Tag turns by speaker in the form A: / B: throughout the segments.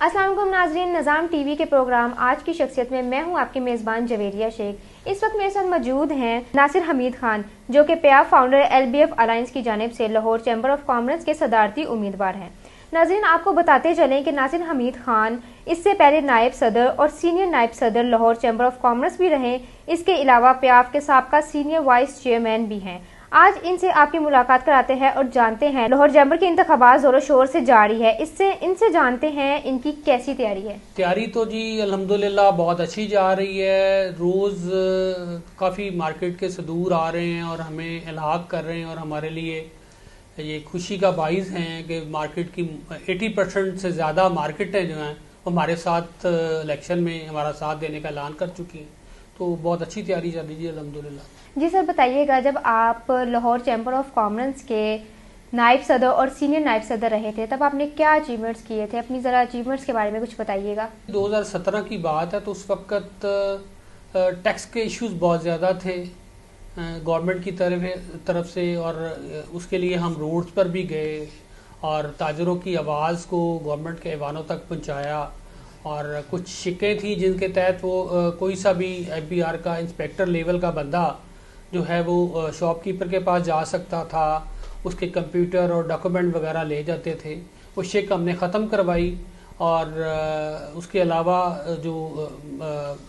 A: अस्सलाम वालेकुम नाज़रीन, निज़ाम टीवी के प्रोग्राम आज की शख्सियत में मैं हूं आपकी मेज़बान जवेरिया शेख। इस वक्त मेरे साथ मौजूद हैं नासिर हमीद खान, जो कि प्याफ फाउंडर LBF अलायंस की जानिब से लाहौर चैम्बर ऑफ कॉमर्स के सदारती उम्मीदवार हैं। नाज़रीन, आपको बताते चलें कि नासिर हमीद खान इससे पहले नायब सदर और सीनियर नायब सदर लाहौर चैम्बर ऑफ कॉमर्स भी रहे। इसके अलावा प्याफ के साबका सीनियर वाइस चेयरमैन भी हैं। आज इनसे आपकी मुलाकात कराते हैं और जानते हैं लाहौर चैम्बर की इंतखाबात जोरों शोर से जारी है, इनसे जानते हैं इनकी कैसी तैयारी है।
B: तैयारी तो जी अल्हम्दुलिल्लाह बहुत अच्छी जा रही है। रोज़ काफ़ी मार्केट के सदूर आ रहे हैं और हमें इल्हाक कर रहे हैं, और हमारे लिए ये खुशी का बाइस हैं कि मार्केट की 80% से ज़्यादा मार्केटें जो हैं वो हमारे साथ इलेक्शन में हमारा साथ देने का ऐलान कर चुकी हैं। तो बहुत अच्छी तैयारी चल रही है अल्हम्दुलिल्लाह।
A: जी सर, बताइएगा, जब आप लाहौर चैम्बर ऑफ कॉमर्स के नायब सदर और सीनियर नायब सदर रहे थे, तब आपने क्या अचीवमेंट्स किए थे? अपनी ज़रा अचीवमेंट्स के बारे में कुछ बताइएगा।
B: 2017 की बात है, तो उस वक्त टैक्स के इश्यूज बहुत ज़्यादा थे गवर्नमेंट की तरफ से, और उसके लिए हम रोड्स पर भी गए और ताजरों की आवाज़ को गवर्नमेंट के ऐवानों तक पहुंचाया। और कुछ शिकें थी जिनके तहत वो कोई सा भी FBR का इंस्पेक्टर लेवल का बंदा जो है वो शॉपकीपर के पास जा सकता था, उसके कंप्यूटर और डॉक्यूमेंट वगैरह ले जाते थे। वो शिक हमने ख़त्म करवाई। और उसके अलावा जो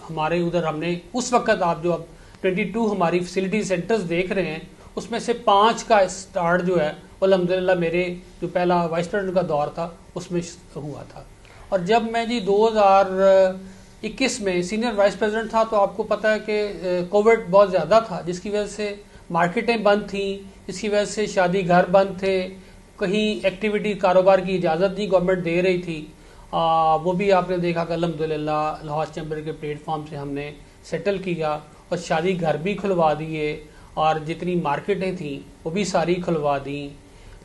B: हमारे उधर हमने उस वक्त, आप जो अब 22 हमारी फैसिलिटी सेंटर्स देख रहे हैं, उसमें से 5 का स्टार्ट जो है अल्हम्दुलिल्लाह मेरे जो पहला वाइस प्रेसिडेंट का दौर था उसमें हुआ था। और जब मैं जी 2021 में सीनियर वाइस प्रेसिडेंट था, तो आपको पता है कि कोविड बहुत ज़्यादा था, जिसकी वजह से मार्केटें बंद थी, जिसकी वजह से शादी घर बंद थे, कहीं एक्टिविटी कारोबार की इजाज़त नहीं गवर्नमेंट दे रही थी। वो भी आपने देखा कि अल्हम्दुलिल्लाह लाहौर चैम्बर के प्लेटफॉर्म से हमने सेटल किया और शादी घर भी खुलवा दिए, और जितनी मार्केटें थी वो भी सारी खुलवा दी।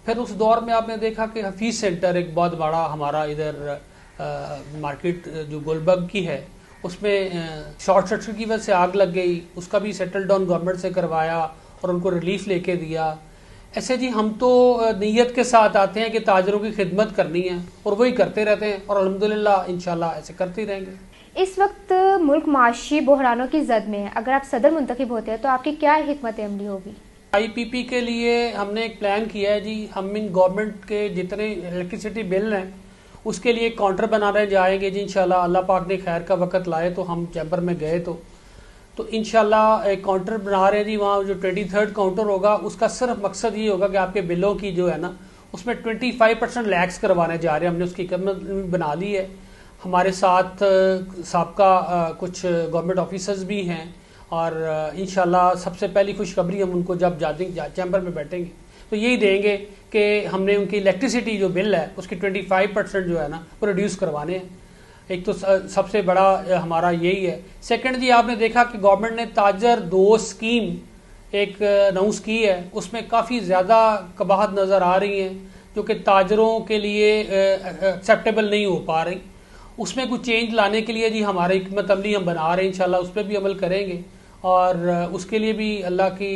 B: फिर उस दौर में आपने देखा कि हफीज़ सेंटर एक बहुत बड़ा हमारा इधर मार्केट जो गुलबर्ग की है, उसमें शॉर्ट सर्किट की वजह से आग लग गई, उसका भी सेटल डाउन गवर्नमेंट से करवाया और उनको रिलीफ लेके दिया। ऐसे जी हम तो नीयत के साथ आते हैं कि ताजरों की खिदमत करनी है, और वही करते रहते हैं, और अल्हम्दुलिल्लाह इंशाल्लाह ऐसे करते ही रहेंगे।
A: इस वक्त मुल्क माशी बहरानों की जद में है, अगर आप सदर मुंतखब होते हैं तो आपकी क्या हिकमत अमली होगी?
B: IPP के लिए हमने एक प्लान किया है जी। हम इन गवर्नमेंट के जितने इलेक्ट्रिसिटी बिल हैं उसके लिए काउंटर बनाने जाएंगे जी इंशाल्लाह। अल्लाह पाक ने खैर का वक्त लाए तो हम चैम्बर में गए तो इंशाल्लाह एक काउंटर बना रहे हैं जी। वहाँ जो 23rd काउंटर होगा, उसका सिर्फ मकसद ये होगा कि आपके बिलों की जो है ना, उसमें 25% लैक्स करवाने जा रहे हैं। हमने उसकी कीमत बना ली है। हमारे साथ साबका कुछ गवर्नमेंट ऑफिसर्स भी हैं, और इंशाल्लाह सबसे पहली खुशखबरी हम उनको जब चैम्बर में बैठेंगे तो यही देंगे कि हमने उनकी इलेक्ट्रिसिटी जो बिल है उसकी 25% जो है ना वो रिड्यूस करवाने हैं। एक तो सबसे बड़ा हमारा यही है। सेकंड जी, आपने देखा कि गवर्नमेंट ने ताजर 2 स्कीम एक अनाउंस की है, उसमें काफ़ी ज़्यादा कबाहत नज़र आ रही हैं जो कि ताजरों के लिए एक्सेप्टेबल नहीं हो पा रही। उसमें कुछ चेंज लाने के लिए जी हमारी हिकमत अमली हम बना रहे हैं, इंशाल्लाह उस पर भी अमल करेंगे, और उसके लिए भी अल्लाह की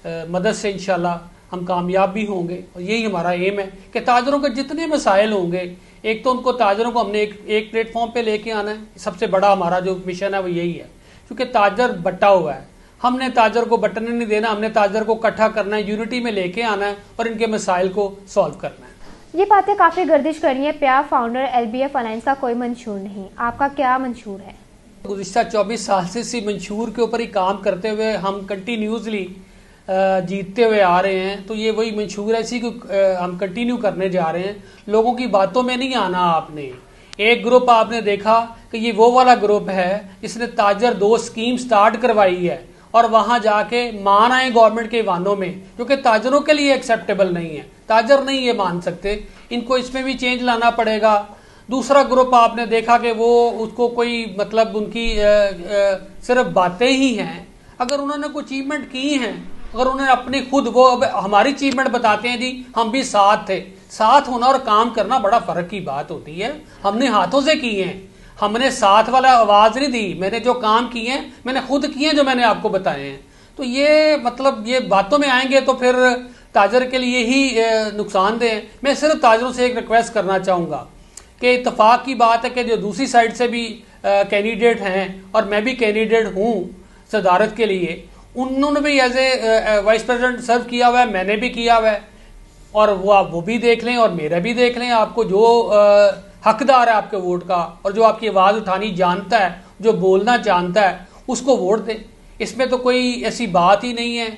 B: मदद से इंशाल्लाह हम कामयाब भी होंगे। और यही हमारा एम है कि ताजरों के जितने मसाइल होंगे, एक तो उनको ताजरों को हमने एक प्लेटफॉर्म पे लेके आना है। सबसे बड़ा हमारा जो मिशन है वो यही है, क्योंकि ताजर बटा हुआ है। हमने ताजर को बटने नहीं देना, हमने ताजर को इकट्ठा करना है, यूनिटी में लेके आना है और इनके मसाइल को सॉल्व करना है।
A: ये बातें काफ़ी गर्दिश कर रही है। प्याफ फाउंडर LBF अलायंस का कोई मंशूर नहीं, आपका क्या मंशूर है?
B: गुज़िश्ता 24 साल से इसी मंशूर के ऊपर ही काम करते हुए हम कंटिन्यूसली जीतते हुए आ रहे हैं। तो ये वही मंशूर है, इसी को हम कंटिन्यू करने जा रहे हैं। लोगों की बातों में नहीं आना। आपने एक ग्रुप आपने देखा कि ये वो वाला ग्रुप है जिसने ताजर 2 स्कीम स्टार्ट करवाई है, और वहां जाके मान आए गवर्नमेंट के वानों में, क्योंकि ताजरों के लिए एक्सेप्टेबल नहीं है। ताजर नहीं ये मान सकते, इनको इसमें भी चेंज लाना पड़ेगा। दूसरा ग्रुप आपने देखा कि वो उसको कोई मतलब उनकी सिर्फ बातें ही हैं। अगर उन्होंने कोई अचीवमेंट की हैं, अगर उन्होंने अपनी खुद वो अब हमारी अचीवमेंट बताते हैं जी, हम भी साथ थे। साथ होना और काम करना बड़ा फर्क की बात होती है। हमने हाथों से किए हैं, हमने साथ वाला आवाज नहीं दी। मैंने जो काम किए हैं मैंने खुद किए हैं, जो मैंने आपको बताए हैं। तो ये मतलब ये बातों में आएंगे तो फिर ताजर के लिए ही नुकसानदेह है। मैं सिर्फ ताजरों से एक रिक्वेस्ट करना चाहूँगा کہ اتفاق کی بات ہے کہ جو دوسری سائڈ سے بھی کینڈیڈیٹ ہیں اور میں بھی کینڈیڈیٹ ہوں صدارت کے لیے، انہوں نے بھی ایز اے وائس پریزیڈنٹ سرو کیا ہوا ہے، میں نے بھی کیا ہوا ہے، اور وہ آپ وہ بھی دیکھ لیں اور میرا بھی دیکھ لیں. آپ کو جو حقدار ہے آپ کے ووٹ کا اور جو آپ کی آواز اٹھانی جانتا ہے، جو بولنا جانتا ہے، اس کو ووٹ دیں. اس میں تو کوئی ایسی بات ہی نہیں ہے.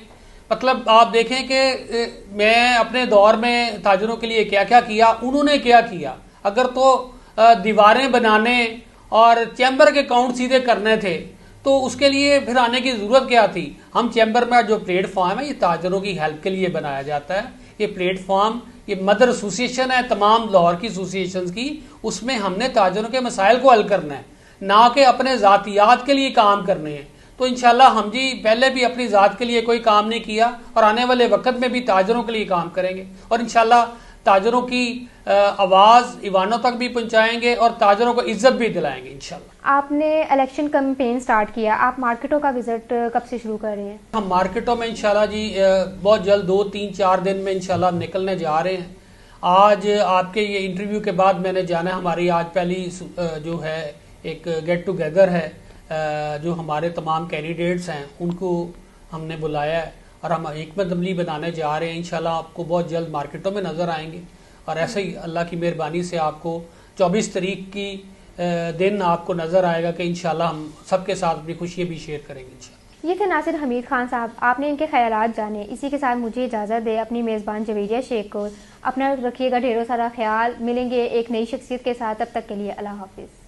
B: مطلب آپ دیکھیں کہ میں اپنے دور میں تاجروں کے لیے کیا کیا کیا، انہوں نے کیا کیا. اگر تو دیواریں بنانے اور چیمبر کے کاؤنٹ سیدھے کرنے تھے تو اس کے لیے پھر آنے کی ضرورت کیا تھی. ہم چیمبر میں جو پلیٹ فارم ہے یہ تاجروں کی ہیلپ کے لیے بنایا جاتا ہے. یہ پلیٹ فارم یہ مدر ایسوسیشن ہے تمام لاہور کی ایسوسیشنز کی. اس میں ہم نے تاجروں کے مسائل کو حل کرنا ہے، نہ کہ اپنے ذاتیات کے لیے کام کرنے ہیں. تو انشاءاللہ ہم جی پہلے بھی اپنی ذات کے لیے کوئی کام نہیں کیا اور آنے والے وقت میں بھی تاجروں کے لیے کام کریں گے، اور انشاءاللہ تاجروں کی آواز ایوانوں تک بھی پہنچائیں گے اور تاجروں کو عزت بھی دلائیں گے انشاءاللہ.
A: آپ نے الیکشن کمپین سٹارٹ کیا، آپ مارکیٹوں کا وزٹ کب سے شروع کر رہے ہیں؟
B: ہم مارکیٹوں میں انشاءاللہ جی بہت جلد 2-3-4 دن میں انشاءاللہ نکلنے جا رہے ہیں. آج آپ کے یہ انٹرویو کے بعد میں نے جانا، ہماری آج پہلی جو ہے ایک گیٹ ٹوگیدر ہے، جو ہمارے تمام کینڈیڈیٹس ہیں ان کو ہم نے بلایا ہے اور ہم حکمت عملی بنانے جا رہے ہیں. انشاءاللہ آپ کو بہت جلد مارکیٹوں میں نظر آئیں گے، اور ایسے ہی اللہ کی مہربانی سے آپ کو 24 تاریخ کی دن آپ کو نظر آئے گا کہ انشاءاللہ ہم سب کے ساتھ اپنی خوشیاں بھی شیئر کریں گے انشاءاللہ.
A: یہ تھے ناصر حمید خان صاحب، آپ نے ان کے خیالات جانے. اسی کے ساتھ مجھے اجازت دے اپنی میزبان جویریہ شیخ کو. اپنا رکھیے گا ڈھیروں سارا خیال. ملیں گے ایک نئی شخصیت کے ساتھ، تب تک کے لیے اللہ حافظ.